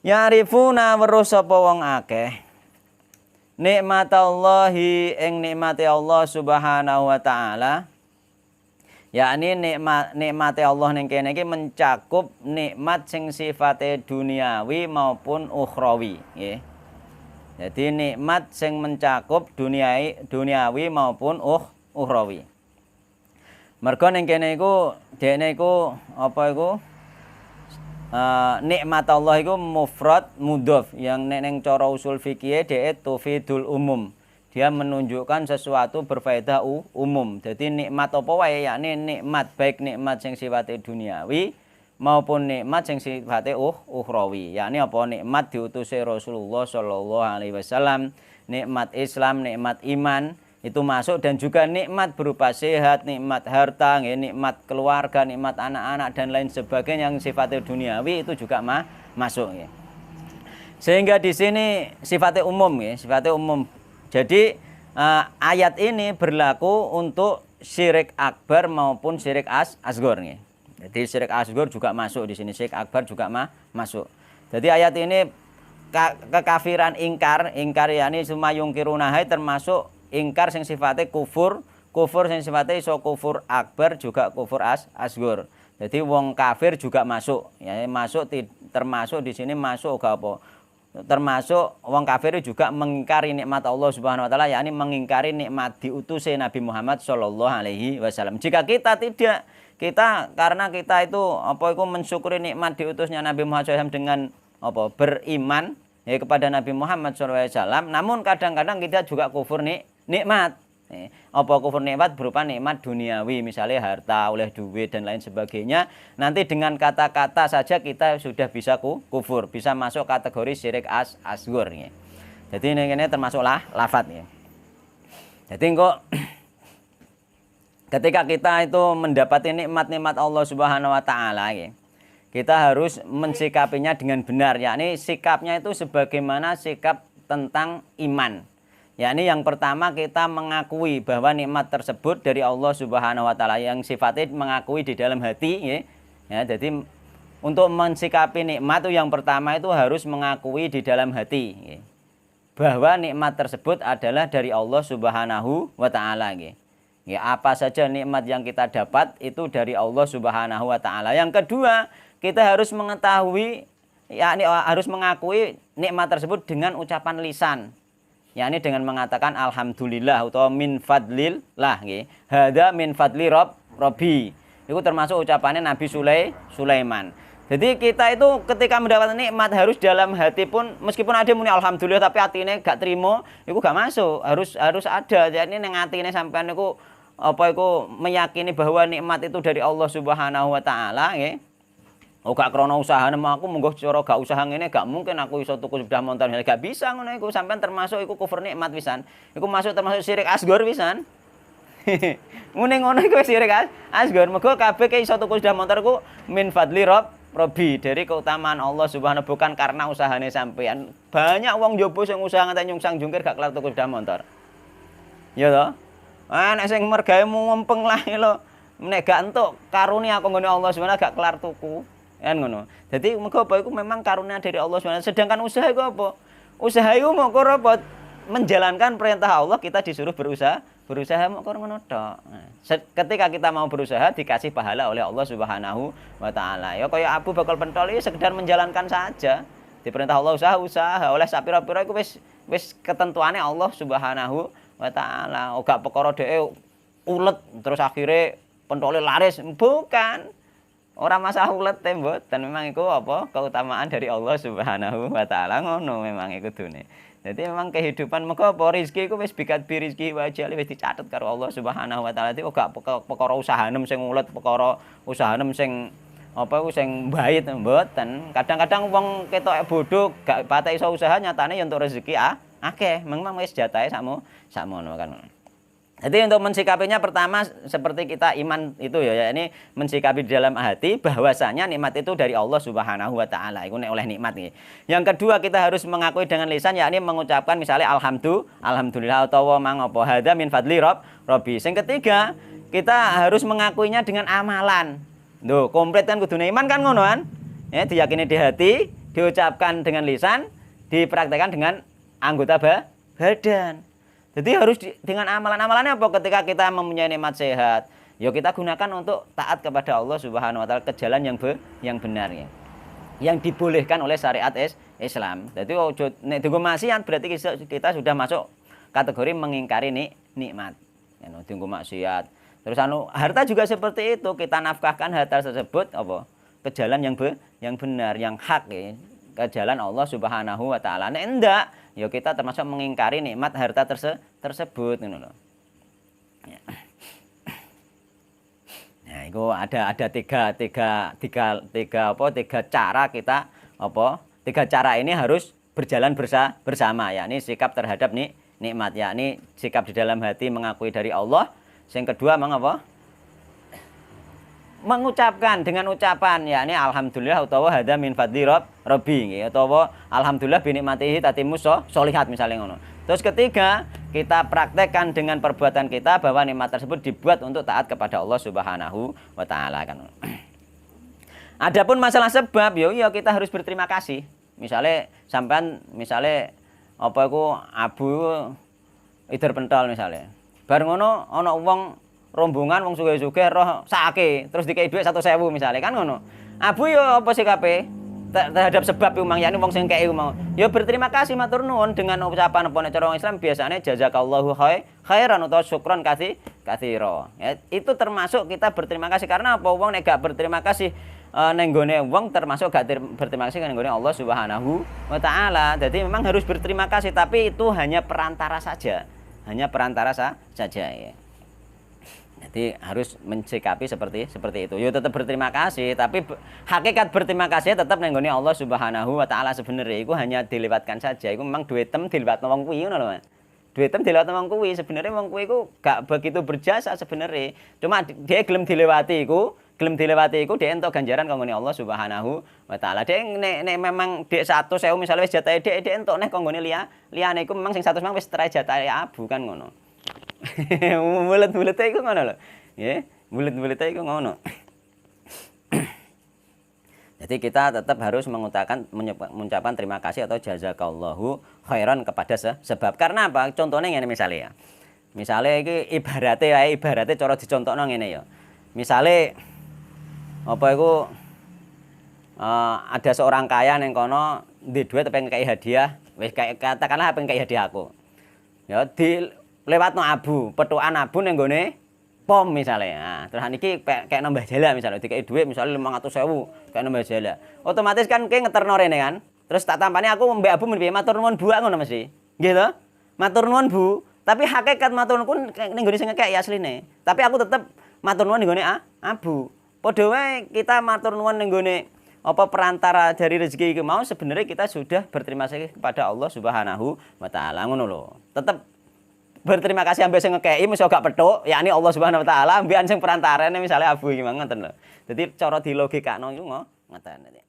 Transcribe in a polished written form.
Ya'rifuna weruh sapa wong akeh nikmatallahi ing nikmate Allah Subhanahu wa taala. Yakni nikmate Allah ning kene iki mencakup nikmat sing sifate duniawi maupun ukhrawi, nggih. Jadi nikmat sing mencakup duniawi maupun ukhrawi. Mergo ning kene iku dekne iku apa iku? Nikmat Allah itu mufrad mudhof yang neng cara usul fikih dia tufidul umum. Dia menunjukkan sesuatu berfaedah umum. Jadi nikmat apa wae yakni nikmat baik nikmat sing sifatnya duniawi maupun nikmat sing sifatnya ukhrawi. Yakni apa nikmat diutusé Rasulullah sallallahu alaihi wasallam, nikmat Islam, nikmat iman itu masuk dan juga nikmat berupa sehat, nikmat harta, nikmat keluarga, nikmat anak-anak dan lain sebagainya yang sifatnya duniawi itu juga masuk ya. Sehingga di sini sifatnya umum ya, sifatnya umum. Jadi ayat ini berlaku untuk syirik akbar maupun syirik asghar ya. Jadi syirik asghar juga masuk di sini, syirik akbar juga masuk. Jadi ayat ini kekafiran ingkar yakni sumayungkirunahai termasuk ingkar sing sifatnya kufur sing sifatnya iso kufur akbar juga kufur asghar. Jadi wong kafir juga masuk, ya masuk termasuk di sini masuk gak apa. Termasuk wong kafir juga mengingkari nikmat Allah Subhanahu wa taala, yakni mengingkari nikmat diutusnya Nabi Muhammad sallallahu alaihi wasallam. Jika kita tidak, karena kita itu apa itu mensyukuri nikmat diutusnya Nabi Muhammad SAW dengan apa beriman ya kepada Nabi Muhammad SAW, namun kadang-kadang kita juga kufur nikmat. Apa kufur nikmat berupa nikmat duniawi, misalnya harta, oleh duit dan lain sebagainya. Nanti dengan kata-kata saja kita sudah bisa kufur, bisa masuk kategori syirik asghar ya. Jadi ini termasuklah lafadz ya. Jadi kok ketika kita itu mendapati nikmat-nikmat Allah Subhanahu wa taala ya, kita harus mensikapinya dengan benar, yakni sikapnya itu sebagaimana sikap tentang iman. Yakni yang pertama kita mengakui bahwa nikmat tersebut dari Allah Subhanahu wa taala yang sifatnya mengakui di dalam hati ya. Ya, jadi untuk mensikapi nikmat itu yang pertama itu harus mengakui di dalam hati ya, bahwa nikmat tersebut adalah dari Allah Subhanahu wa taala ya. Ya, apa saja nikmat yang kita dapat itu dari Allah Subhanahu wa taala. Yang kedua, kita harus mengetahui yakni harus mengakui nikmat tersebut dengan ucapan lisan. Yakni dengan mengatakan alhamdulillah atau min fadlillah nggih. Hadza min fadli rabbi. Itu termasuk ucapannya Nabi Sulaiman. Jadi kita itu ketika mendapatkan nikmat harus dalam hati pun meskipun ada muni alhamdulillah tapi atine gak trimo, itu gak masuk. Harus ada. Jadi ning atine sampean niku apa iku meyakini bahwa nikmat itu dari Allah Subhanahu wa taala nggih. Oh gak krono usaha aku monggo cara gak usaha ngene gak mungkin aku iso tuku sepeda motor gak bisa ngono iku sampean termasuk iku kufur nikmat pisan. Iku masuk termasuk syirik asghar pisan. Ngene ngono iku syirik asghar. Mergo kabeh ke iso tuku sepeda motor iku min fadli rabbi, dari keutamaan Allah Subhanahu bukan karena usahane sampean. Banyak wong jobo sing usaha nganti nyungsang jungkir gak kelar tuku sepeda motor. Ya toh? Nek sing mergawe mumpeng lah lho. Nek gak entuk karunia aku nggone Allah Subhanahu gak kelar tuku. Kan ngono. Jadi mergo apa iku memang karunia dari Allah Subhanahu. Sedangkan usaha iku apa? Usaha iku mung apa? Menjalankan perintah Allah, kita disuruh berusaha mung ngono tok. Ketika kita mau berusaha dikasih pahala oleh Allah Subhanahu wa taala. Ya kaya Abu Bakal Pentol iki sekedar menjalankan saja. Diperintah Allah usaha oleh sapira-pira iku wis ketentuane Allah Subhanahu wa taala. Ora perkara dhek ulet terus akhirnya pentole laris, bukan. Orang masalah ulet mboten, memang itu apa keutamaan dari Allah Subhanahu wa taala ngono memang iku dune. Jadi memang kehidupan mengko apa rezeki iku wis bikat bi rezeki wajal wis dicatet karo Allah Subhanahu wa taala. Dadi gak perkara usahanem sing ulet, perkara usahanem sing apa iku sing mbait mboten. Kadang-kadang wong ketok bodoh gak patek iso usaha nyatane ya entuk rezeki akeh. Memang wis jatahe sakmono kan. Jadi untuk mensikapinya pertama seperti kita iman itu ya ini mensikapi di dalam hati bahwasanya nikmat itu dari Allah Subhanahu wa taala. Iku nek oleh nikmat iki. Yang kedua kita harus mengakui dengan lisan yakni mengucapkan misalnya alhamdulillah utawa mang apa hadza min fadli rabbi. Yang ketiga kita harus mengakuinya dengan amalan. Loh, komplit kan kudune iman kan ngono kan? Ya diyakini di hati, diucapkan dengan lisan, dipraktekkan dengan anggota badan. Jadi harus dengan amalan-amalannya apa? Ketika kita mempunyai nikmat sehat, ya kita gunakan untuk taat kepada Allah Subhanahu wa taala ke jalan yang benar ya. Yang dibolehkan oleh syariat Islam. Jadi ojo nek dienggo maksiat berarti kita sudah masuk kategori mengingkari nikmat. Ya dienggo maksiat. Terus harta juga seperti itu, kita nafkahkan harta tersebut apa? Ke jalan yang benar, yang hak ya. Ke jalan Allah Subhanahu wa taala. Nek enggak, ya kita termasuk mengingkari nikmat harta tersebut ngono lho. Ya. Nah, itu ada tiga cara kita tiga cara ini harus berjalan bersama yakni sikap terhadap nikmat yakni sikap di dalam hati mengakui dari Allah. Yang kedua mengucapkan dengan ucapan yakni alhamdulillah utawa hadza min fadli rabbi utawa alhamdulillah bi nikmatihi tatimmus sholihat misalnya ngono. Terus ketiga, kita praktekkan dengan perbuatan kita bahwa nikmat tersebut dibuat untuk taat kepada Allah Subhanahu wa taala kan. Adapun masalah sebab ya kita harus berterima kasih. Misalnya sampean apa iku abu idar pentol misalnya. Bar ngono ana wong rombongan wong sugih-sugih roh sake terus dikei dhuwit 1.000 misalnya kan ngono. Abu yo apa sikape terhadap sebab umang yani wong sing kei mau. Ya berterima kasih matur nuwun dengan ucapan apa nek cara Islam biasanya jazakallahu khairan atau syukron katsira. Ya, itu termasuk kita berterima kasih karena apa wong nek gak berterima kasih ning gone wong termasuk gak berterima kasih ning gone Allah Subhanahu wa taala. Jadi memang harus berterima kasih tapi itu hanya perantara saja. Hanya perantara saja ya. Jadi harus mensikapi seperti itu. Yo tetap berterima kasih, tapi hakikat berterima kasih tetap nenggone Allah Subhanahu wa taala sebenarnya iku hanya dilewatkan saja. Iku memang duitem dilewatno wong kuwi ngono lho, Mas. Duitem dilewatno wong kuwi, sebenarnya wong kuwi iku gak begitu berjasa sebenarnya. Cuma dia gelem dilewati iku dia entuk ganjaran kanggone Allah Subhanahu wa taala. Dia nek memang dik 100.000 misalnya wis jatahe dik entuk nek kanggone liyane iku memang sing 100 memang wis terai jatahe abu kan ngono. Bulet-bulete iku ngono lho. Nggih, bulet-bulete iku ngono. Jadi kita tetap harus mengucapkan terima kasih atau jazakallahu khairan kepada sebab. Karena apa? Contohnya ngene misalnya ya. Misalnya iki ibarate cara dicontohno ngene ya. Misale apa iku ada seorang kaya ning kono ndek duit pengen kei hadiah, wis katakanlah pengen kei hadiah aku. Ya lewatno abu, petukan abu ning gone pom misalnya. Nah, terus niki kayak nambah jala misalnya dikei duit misalnya 500.000 kayak nambah jala. Otomatis kan kayak ngeterno rene kan. Terus tak tampane aku mbek abu menpiye matur nuwun Bu ngono mesti. Nggih to? Matur nuwun Bu, tapi hakikat matur nuwun ning gone sing ngekek ya asline. Tapi aku tetep matur nuwun ning gone abu. Padha wae kita matur nuwun ning gone apa perantara dari rezeki iki mau sebenarnya kita sudah berterima kasih kepada Allah Subhanahu wa taala ngono lho. Tetep berterima kasih ambek sing ngekeki mesti gak petuk, yakni Allah Subhanahu wa taala, ambekan sing perantarane misale abu iki ngoten lho. Dadi cara dilogikakno iku ngoten.